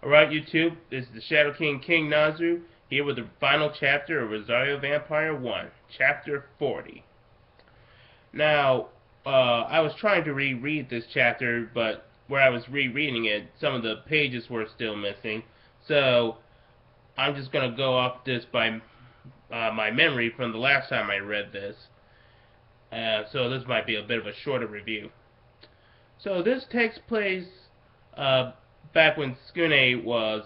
Alright, YouTube, this is the Shadow King Nazu, here with the final chapter of Rosario Vampire 1, Chapter 40. Now, I was trying to reread this chapter, but where I was rereading it, some of the pages were still missing, so I'm just going to go off this by my memory from the last time I read this. So this might be a bit of a shorter review. So this takes place back when Skune was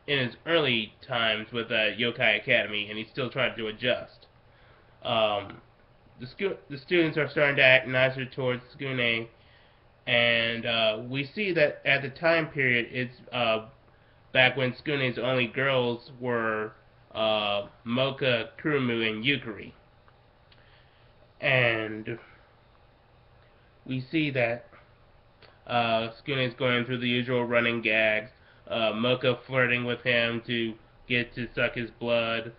in his early times with Yokai Academy, and he's still trying to adjust. The students are starting to act nicer towards Skune, and we see that at the time period, it's back when Skune's only girls were Moka, Kurumu, and Yukari. And we see that Skune is going through the usual running gags. Moka flirting with him to get to suck his blood.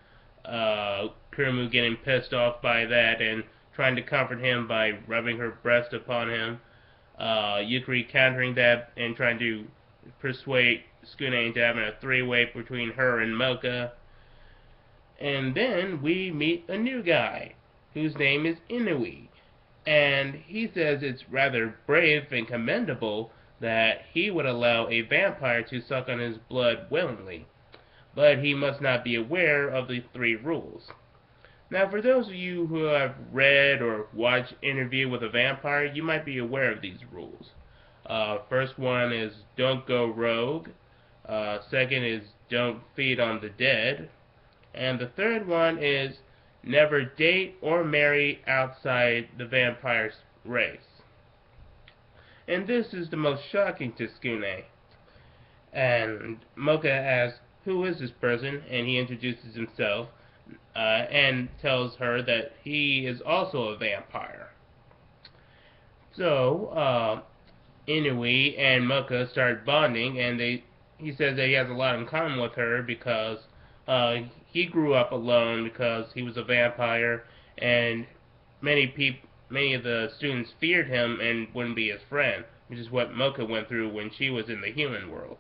Kurumu getting pissed off by that and trying to comfort him by rubbing her breast upon him. Yukari countering that and trying to persuade Skune into having a three-way between her and Moka. And then we meet a new guy whose name is Inui. And he says it's rather brave and commendable that he would allow a vampire to suck on his blood willingly, but he must not be aware of the 3 rules. Now, for those of you who have read or watched Interview with a Vampire, you might be aware of these rules. First one is don't go rogue. Second is don't feed on the dead. And the third one is never date or marry outside the vampire's race. And this is the most shocking to Skune. And Moka asks, who is this person? And he introduces himself and tells her that he is also a vampire. So, Inui and Moka start bonding, and he says that he has a lot in common with her because he grew up alone because he was a vampire, and many of the students feared him and wouldn't be his friend, which is what Moka went through when she was in the human world.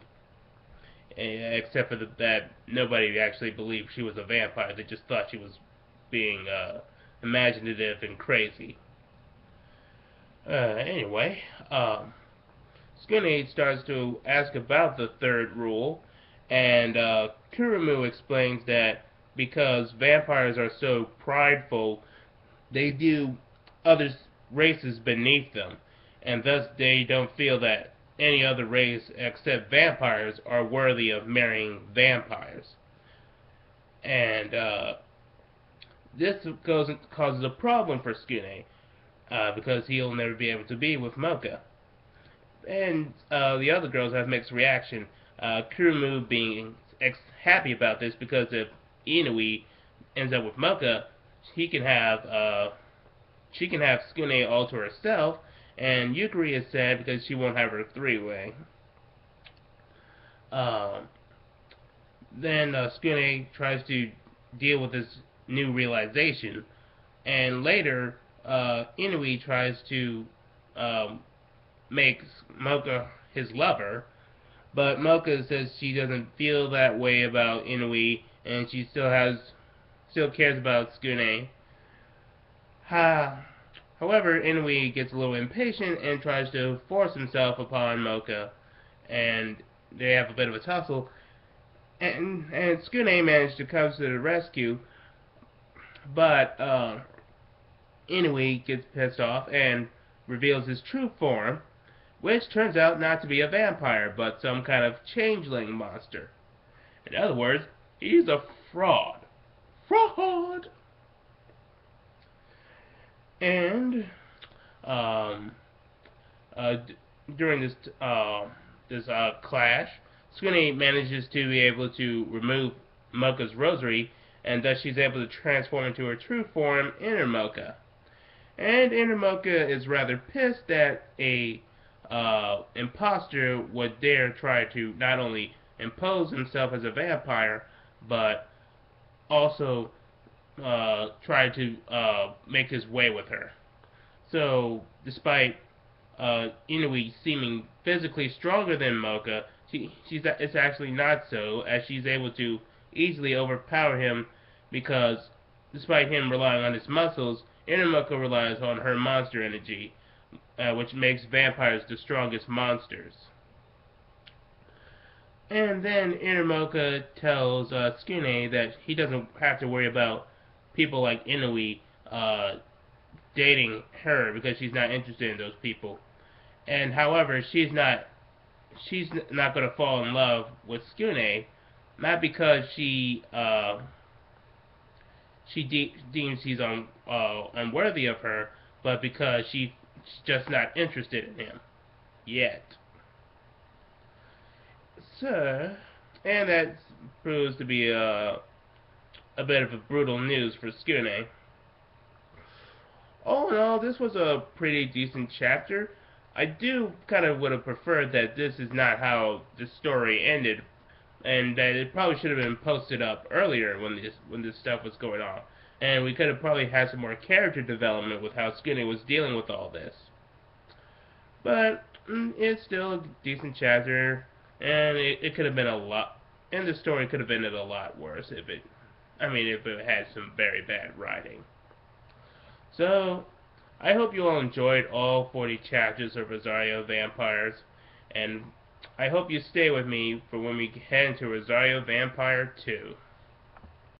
Except for that nobody actually believed she was a vampire. They just thought she was being imaginative and crazy. Anyway, Skune starts to ask about the 3rd rule, and Kurumu explains that because vampires are so prideful, they view other races beneath them, and thus they don't feel that any other race except vampires are worthy of marrying vampires. And this causes a problem for Skune, because he'll never be able to be with Moka. And the other girls have mixed reaction. Kurumu being happy about this because if Inui ends up with Moka, she can have Skune all to herself, and Yukari is sad because she won't have her 3-way. Then Skune tries to deal with this new realization, and later Inui tries to make Moka his lover, but Moka says she doesn't feel that way about Inui, and she still cares about Skune. However, Inui gets a little impatient and tries to force himself upon Moka, and they have a bit of a tussle. And Skune managed to come to the rescue, but Inui gets pissed off and reveals his true form, which turns out not to be a vampire, but some kind of changeling monster. In other words, he's a fraud. Fraud! And during this clash, Skune manages to be able to remove Moka's rosary, and thus she's able to transform into her true form, Inner Moka. And Inner Moka is rather pissed that a imposter would dare try to not only impose himself as a vampire, but also try to make his way with her. So, despite Inui seeming physically stronger than Moka, it's actually not so, as she's able to easily overpower him because, despite him relying on his muscles, Moka relies on her monster energy, which makes vampires the strongest monsters. And then Moka tells Skune that he doesn't have to worry about people like Inui dating her because she's not interested in those people. And however, she's not going to fall in love with Skune, not because she deems he's unworthy of her, but because she's just not interested in him yet. So, and that proves to be a bit of a brutal news for Skune. All in all, this was a pretty decent chapter. I do kind of would have preferred that this is not how the story ended, and that it probably should have been posted up earlier when this stuff was going on, and we could have probably had some more character development with how Skinny was dealing with all this. But it's still a decent chapter, and it could have been a lot, and the story could have ended a lot worse if it had some very bad writing. So, I hope you all enjoyed all 40 chapters of Rosario Vampires, and I hope you stay with me for when we head into Rosario Vampire 2.